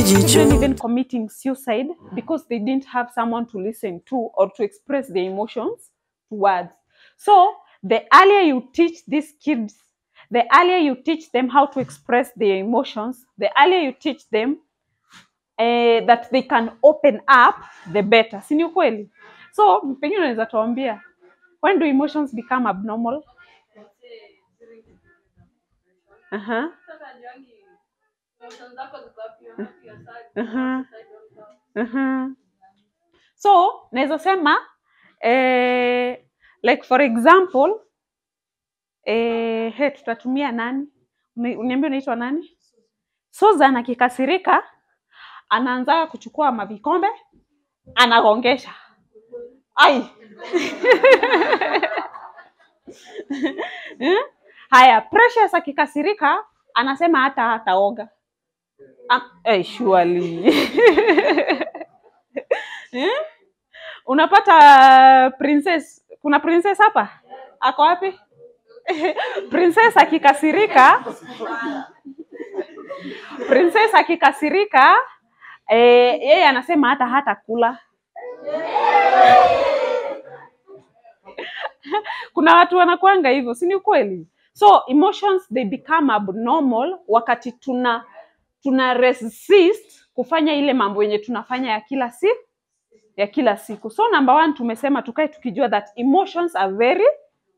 children even committing suicide because they didn't have someone to listen to or to express their emotions to words. So the earlier you teach these kids, the earlier you teach them how to express their emotions, the earlier you teach them that they can open up, the better. Si ni ukweli? So pengine unaweza tuambia, when do emotions become abnormal? So naweza sema like for example tutatumia nani? Uniambie unaitwa nani? Susan akikasirika anaanza kuchukua mavikombe anagongesha. Ai. Haya, Precious akikasirika anasema hataoga. Surely. Unapata princess, kuna princess hapa? Ako wapi? Princess akikasirika yeye anasema hata kula. Kuna watu wanakuanga hivyo, si ni kweli? So emotions they become abnormal wakati tuna resist kufanya ile mambo yenye tunafanya ya kila siku. So number 1 tumesema tukae tukijua that emotions are very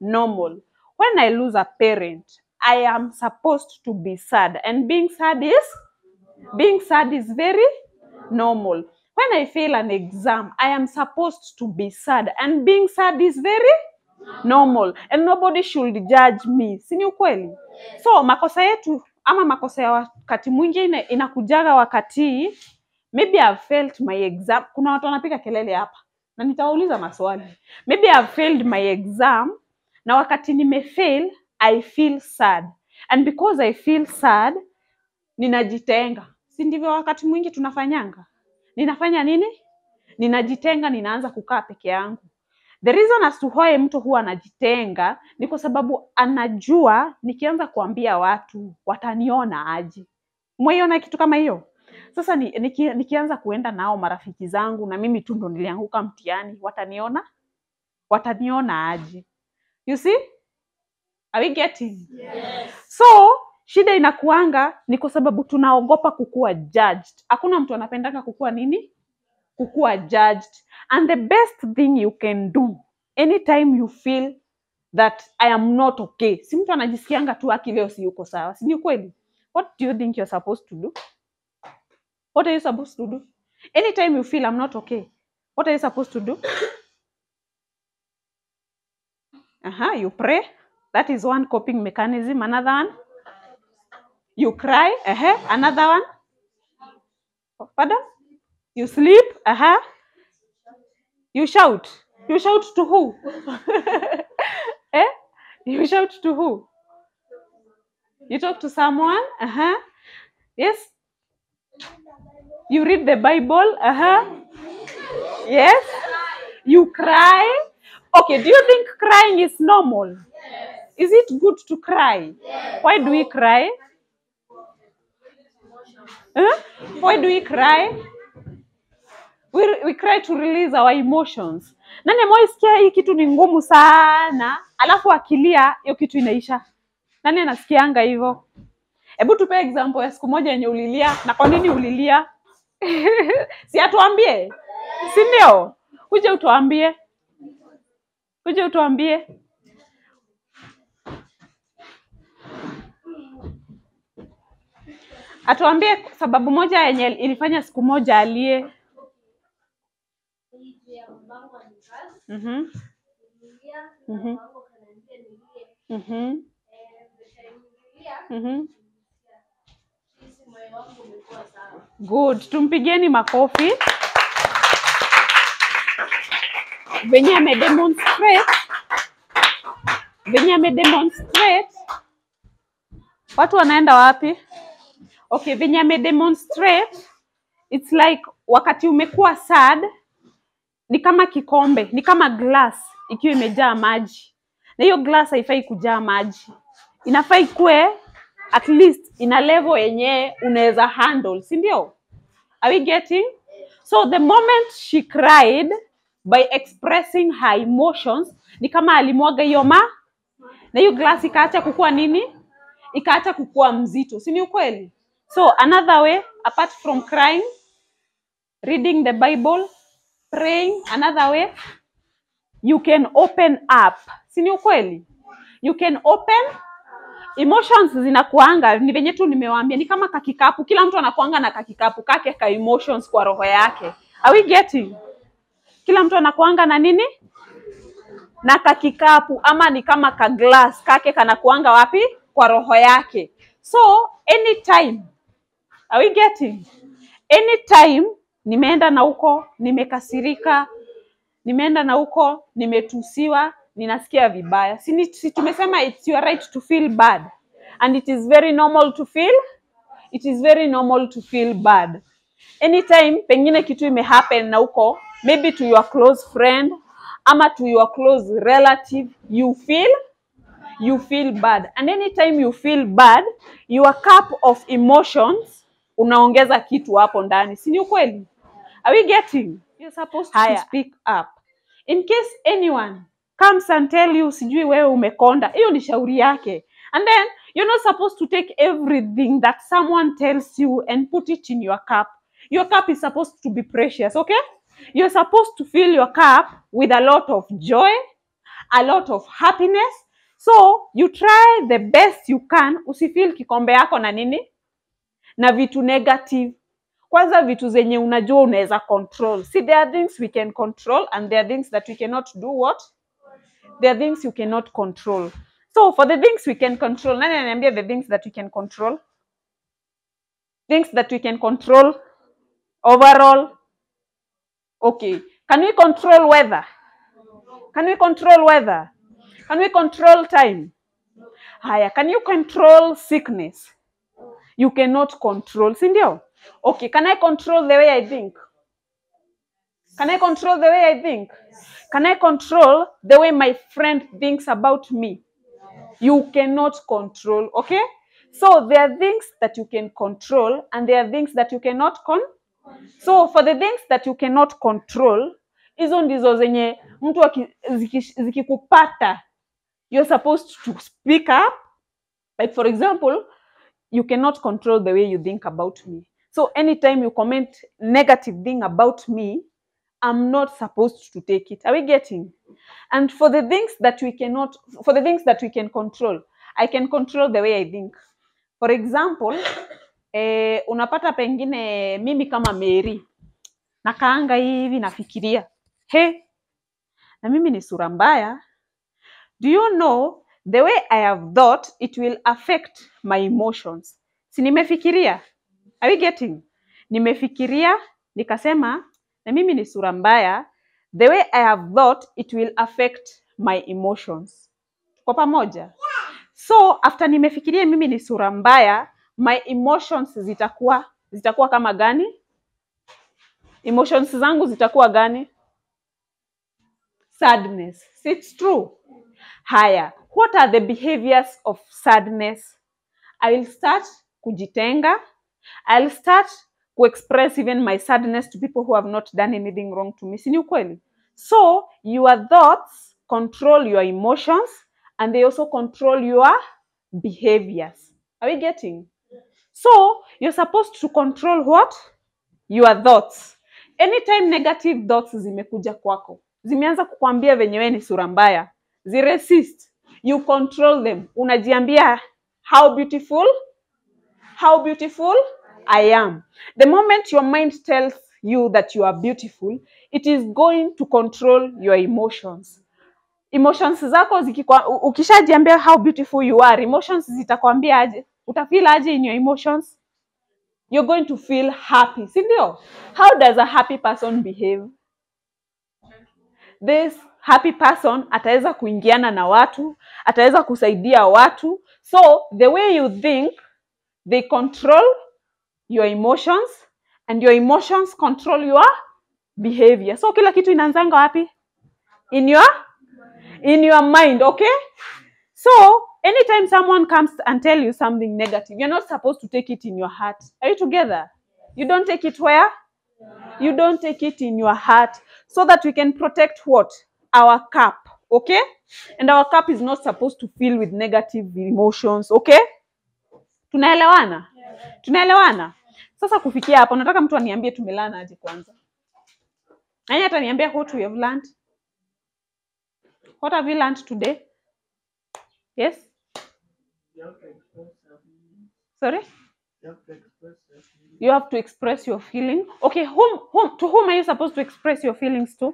normal. When I lose a parent, I am supposed to be sad, and being sad is very normal. When I fail an exam, I am supposed to be sad, and being sad is very normal, and nobody should judge me. Si ni ukweli? So makosa yetu ama makosa ya wakati mwingine inakujaga wakati maybe I've failed my exam. Kuna watu wanapiga kelele hapa na nitawauliza maswali. Maybe I've failed my exam, na wakati nimefail I feel sad, and because I feel sad ninajitenga. Si ndivyo wakati mwingi tunafanyanga? Ninafanya nini? Ninajitenga, ninaanza kukaa peke yangu. The reason as to why mtu huwa anajitenga ni kwa sababu anajua nikianza kuambia watu wataniona aje. Umeiona kitu kama hiyo? Sasa nikianza kuenda nao marafiki zangu na mimi tu ndo nilianguka mtihani, wataniona aje. You see? Are we getting? Yes. So shida inakuanga ni kwa sababu tunaogopa kukua judged. Hakuna mtu anapendanga kukua nini? Kukua judged. And the best thing you can do anytime you feel that I am not okay. Si mtu anajisikianga tu leo si yuko sawa. Si ni kweli? What do you think you're supposed to do? What are you supposed to do? Anytime you feel I'm not okay, what are you supposed to do? You pray. That is one coping mechanism. Another one? You cry. Another one? Pardon? You sleep. You shout. You shout to who? You shout to who? You talk to someone. Yes. You read the Bible. Yes. You cry. Okay, do you think crying is normal? Yes. Is it good to cry? Yes. Why do we cry? Why do we cry? We cry to release our emotions. Nani ameisikia hii kitu ni ngumu sana, alafu akilia hiyo kitu inaisha? Nani anasikianga hivyo? Hebu tupe example ya siku moja yenye ulilia, na kwa nini ulilia? Si atuambie? Si ndio? Uje utuambie. Atuambie sababu moja yenye ilifanya siku moja alie. Good. Tumpigeni makofi. Venye amedemonstrate. Watu wanaenda wapi? Okay, venye amedemonstrate, it's like wakati umekuwa sad, ni kama kikombe, ni kama glass ikiwa imejaa maji. Na hiyo glass haifai kujaa maji. Inafai kuwe at least ina level yenye unaweza handle, si ndio? Are we getting? So the moment she cried, by expressing her emotions, ni kama alimwaga hiyo na hiyo glass ikaacha kukua nini? Ikaacha kukua mzito. Si ni ukweli? So another way, apart from crying, reading the Bible, praying, another way, you can open up. Si ni ukweli? You can open. Emotions zinakuanga, ni venye tu nimewaambia, ni kama kakikapu. Kila mtu anakuanga na kakikapu kake ka emotions kwa roho yake. Are we getting? Kila mtu anakuanga na nini? Na kakikapu, ama ni kama ka glass kake kanakuanga wapi? Kwa roho yake. So anytime, are we getting? Anytime nimeenda na huko, nimekasirika, nimeenda na huko, nimetusiwa, ninasikia vibaya. Si tumesema it's your right to feel bad, and it is very normal to feel, it is very normal to feel bad. Anytime pengine kitu imehappen na huko, maybe to your close friend ama to your close relative, you feel bad. And anytime you feel bad, your cup of emotions unaongeza kitu hapo ndani. Si ni ukweli? Are we getting? You're supposed to speak up. In case anyone comes and tell you sijui wewe umekonda, hiyo ni shauri yake. And then you're not supposed to take everything that someone tells you and put it in your cup. Your cup is supposed to be precious, okay? You're supposed to fill your cup with a lot of joy, a lot of happiness. So you try the best you can, usifeel kikombe yako na nini? Na vitu negative. Kwanza vitu zenye unajua unaweza control. See, there are things we can control and there are things that we cannot do what? There are things you cannot control. So for the things we can control, nani ananiambia the things that we can control? Things that we can control overall. Okay. Can we control weather? Can we control weather? Can we control time? Haya, can you control sickness? You cannot control. Si ndio? Okay, can I control the way I think? Can I control the way I think? Can I control the way my friend thinks about me? You cannot control, okay? So there are things that you can control and there are things that you cannot So for the things that you cannot control, hizo ndizo zenye mtu zikikupata, you're supposed to speak up. Like for example, you cannot control the way you think about me. So anytime you comment negative thing about me, I'm not supposed to take it. Are we getting? And for the things that we cannot, for the things that we can control, I can control the way I think. For example, unapata pengine mimi kama Mary, nakaanga hivi nafikiria, na mimi ni sura mbaya. Do you know the way I have thought it will affect my emotions? Si nimefikiria? Are we getting? Nimefikiria, nikasema, na mimi ni sura mbaya. The way I have thought it will affect my emotions. Kwa pamoja? So after nimefikiria mimi ni sura mbaya, my emotions zitakuwa kama gani? Emotions zangu zitakuwa gani? Sadness. It's true. Haya, what are the behaviors of sadness? I will start kujitenga. I'll start to express even my sadness to people who have not done anything wrong to me. Si ni ukweli? So your thoughts control your emotions and they also control your behaviors. Are we getting? So you're supposed to control what? Your thoughts. Anytime negative thoughts zimekuja kwako, zimeanza kukwambia venye wewe ni sura mbaya, ziresist. You control them. Unajiambia how beautiful I am. The moment your mind tells you that you are beautiful, it is going to control your emotions. Emotions zako ukishajiambia how beautiful you are, emotions zitakwambia aje? Utafeel aje in your emotions? You're going to feel happy. Si ndio? How does a happy person behave? This happy person ataweza kuingiana na watu, ataweza kusaidia watu. So the way you think, they control your emotions and your emotions control your behavior. So kila kitu inaanzanga wapi? In your mind, okay? So anytime someone comes and tell you something negative, you're not supposed to take it in your heart. Are you together? You don't take it where? You don't take it in your heart, so that we can protect what? Our cup, okay? And our cup is not supposed to fill with negative emotions, okay? Tunaelewana? Tunaelewana? Sasa kufikia hapo, nataka mtu aniambie tumelana aje kwanza. Nani ataniambia what we have learned? What have you learned today? Yes? Sorry? You have to express your feeling. Okay, to whom are you supposed to express your feelings to?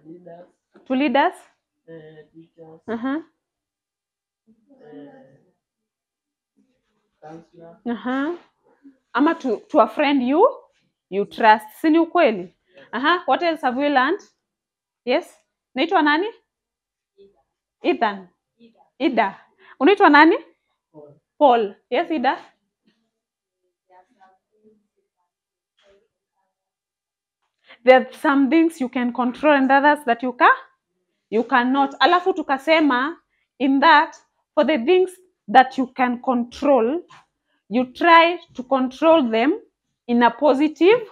Leaders, To leaders? teachers, Uh-huh. counselor, Uh-huh. Ama to a friend you trust. Si ni ukweli? Uh-huh. What else have we learned? Yes? Naitwa nani? Ethan. Ida. Unaitwa nani? Paul. Yes, Ida. There are some things you can control and others that you cannot. Alafu tukasema in that for the things that you can control, you try to control them in a positive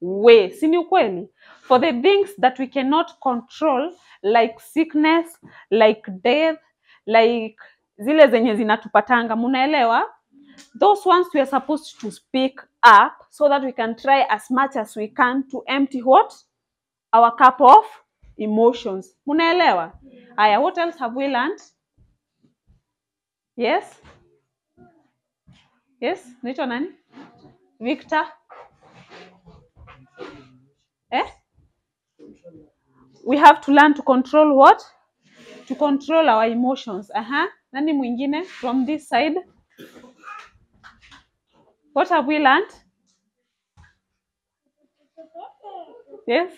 way. Si ni ukweli? For the things that we cannot control, like sickness, like death, like zile zenye zinatupatanga, munaelewa? Those ones we are supposed to speak up so that we can try as much as we can to empty what? Our cup of emotions. Munaelewa? Aya, what else have we learned? Yes? Yes? Naitwa nani? Victor? We have to learn to control what? To control our emotions. Nani mwingine from this side? What have we learned? Yes?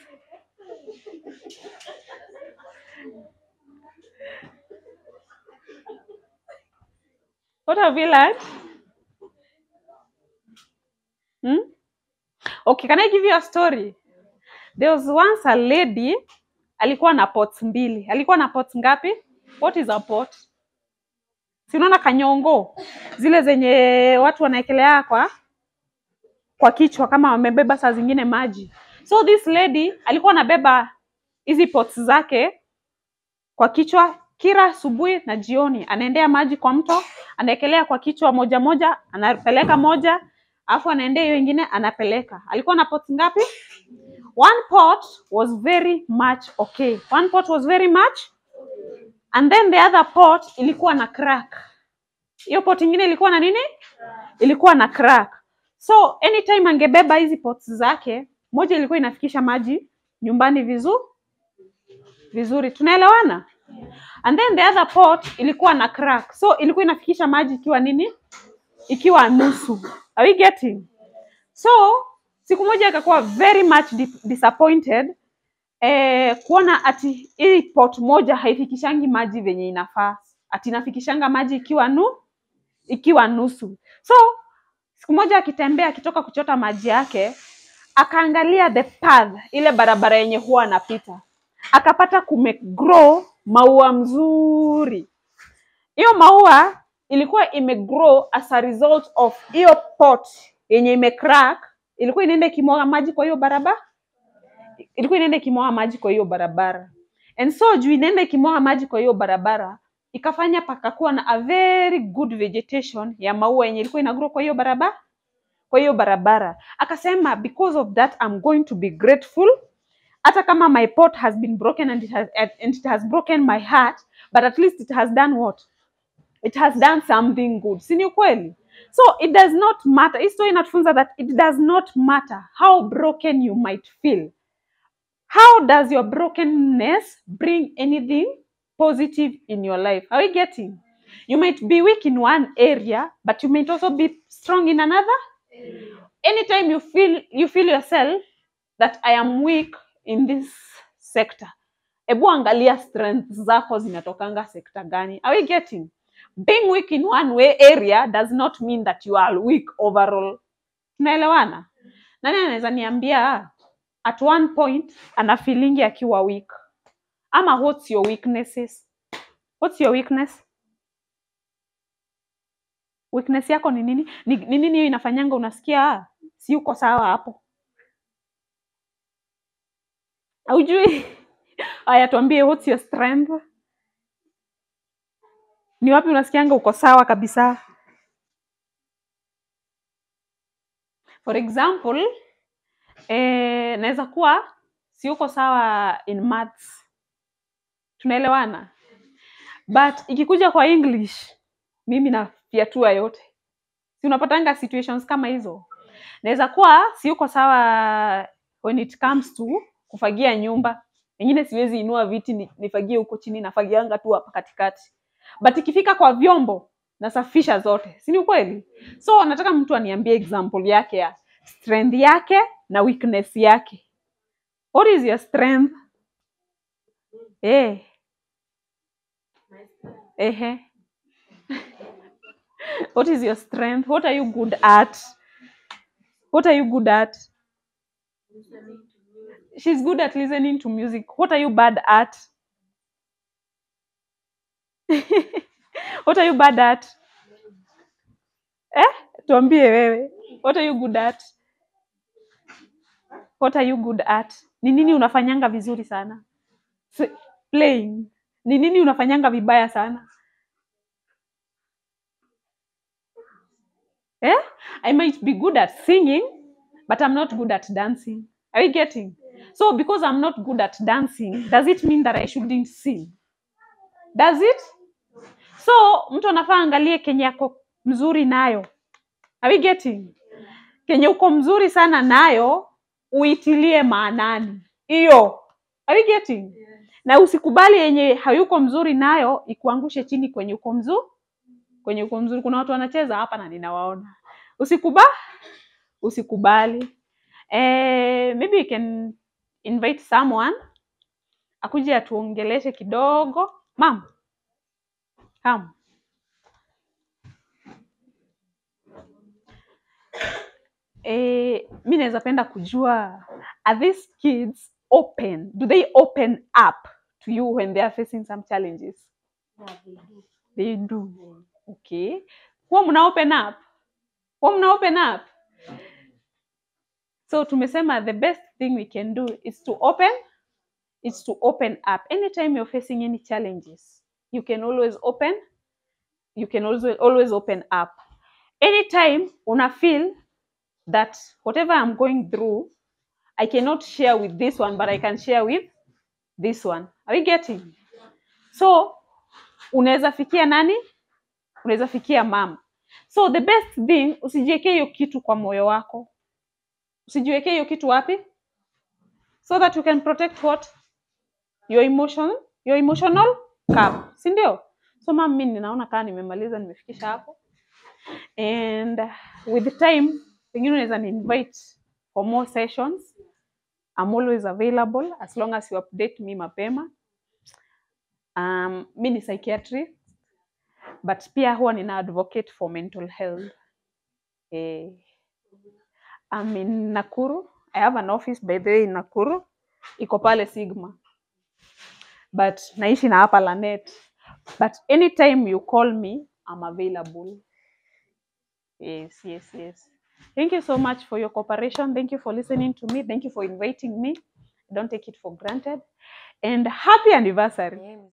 What have we learned? Okay, can I give you a story? There was once a lady, alikuwa na pots mbili. Alikuwa na pots ngapi? What is a pot? Si unaona kanyongo? Zile zenye watu wanaekelea kwa kichwa kama wamebeba saa zingine maji. So this lady alikuwa anabeba hizi pots zake kwa kichwa kila asubuhi na jioni. Anaendea maji kwa mto, anaekelea kwa kichwa moja moja, anapeleka moja, afu anaendea hiyo nyingine anapeleka. Alikuwa na pots ngapi? One pot was very much okay. One pot was very much. And then the other pot ilikuwa na crack. Hiyo pot nyingine ilikuwa na nini? Ilikuwa na crack. So anytime angebeba hizi pots zake, moja ilikuwa inafikisha maji nyumbani vizuri. Tunaelewana? And then the other pot ilikuwa na crack. So ilikuwa inafikisha maji ikiwa nini? Ikiwa nusu. Are we getting? So siku moja akakuwa very much disappointed kuona ati hii pot moja haifikishangi maji venye inafaa. Ati inafikishanga maji ikiwa nusu. So siku moja akitembea akitoka kuchota maji yake, akaangalia the path, ile barabara yenye huwa anapita. Akapata kumegrow maua mzuri. Hiyo maua ilikuwa imegrow as a result of hiyo pot yenye imecrack. Ilikuwa inaenda ikimwaga maji kwa hiyo barabara. And so juu inaenda ikimwaga maji kwa hiyo barabara, ikafanya pakakuwa na a very good vegetation ya maua yenye ilikuwa inagrow kwa hiyo barabara. Akasema because of that I'm going to be grateful. Hata kama my pot has been broken and it has broken my heart, but at least it has done what? It has done something good. Si ni ukweli? So it does not matter. History inatufunza that it does not matter how broken you might feel. How does your brokenness bring anything positive in your life? Are we getting? You might be weak in one area, but you might also be strong in another. Anytime you feel yourself that I am weak in this sector, ebu angalia strengths zako zinatokanga sector gani. Are we getting? Being weak in one area does not mean that you are weak overall. Tunaelewana? Nani anaweza niambia at one point ana feeling akiwa weak? Ama what's your weaknesses? What's your weakness? Weakness yako ni nini? Ni nini hiyo inafanyanga unasikia si uko sawa hapo? Haujui? Aya, tuambie, what's your strength? Ni wapi unasikianga uko sawa kabisa? For example, naweza kuwa si uko sawa in maths. Tunaelewana? But ikikuja kwa English, mimi nafiatua yote. Si unapatanga situations kama hizo? Naweza kuwa si uko sawa when it comes to kufagia nyumba. Wengine siwezi inua viti nifagie huko chini, nafagianga tu hapa katikati. But ikifika kwa vyombo, nasafisha zote. Si ni ukweli? So nataka mtu aniambie example yake ya strength yake na weakness yake. What is your strength? What is your strength? What are you good at? What are you good at? She's good at listening to music. What are you bad at? What are you bad at? Tuambie wewe. What are you good at? What are you good at? Ni nini unafanyanga vizuri sana? Playing. Ni nini unafanyanga vibaya sana? I might be good at singing, but I'm not good at dancing. Are you getting? So because I'm not good at dancing, does it mean that I shouldn't sing? Does it? So mtu anafaa angalie kenye yako mzuri nayo. Are we getting? Kenye uko mzuri sana nayo, uitilie maanani. Iyo. Are we getting? Yeah. Na usikubali yenye hayuko mzuri nayo, ikuangushe chini kwenye uko mzuri. Kwenye uko mzuri. Kuna watu wanacheza hapa na ninawaona. Usikubali. Maybe you can invite someone akuje atuongeleshe kidogo. Mom, come. Mimi naweza penda kujua, are these kids open? Do they open up to you when they are facing some challenges? Yeah, they do. They do. Okay. Huwa mna open up? Huwa mna open up? So tumesema the best thing we can do is to open up. Anytime you're facing any challenges, you can always open. You can always open up. Anytime una feel that whatever I'm going through, I cannot share with this one, but I can share with this one. Are we getting? So unaweza fikia nani? Unaweza fikia mama. So the best thing, usijiwekee hiyo kitu kwa moyo wako. Usijiwekee hiyo kitu wapi? So that you can protect what? Your emotional cup. Si ndio? So mama, mimi ninaona kama nimemaliza, nimefikisha hapo. And with the time, pengine unaweza invite for more sessions. I'm always available as long as you update me mapema. Mimi ni psychiatrist, but pia huwa nina advocate for mental health. I'm in Nakuru. I have an office by the way in Nakuru. Iko pale Sigma. But naishi na hapa Lanet. But anytime you call me, I'm available. Yes. Thank you so much for your cooperation. Thank you for listening to me. Thank you for inviting me. I don't take it for granted. And happy anniversary.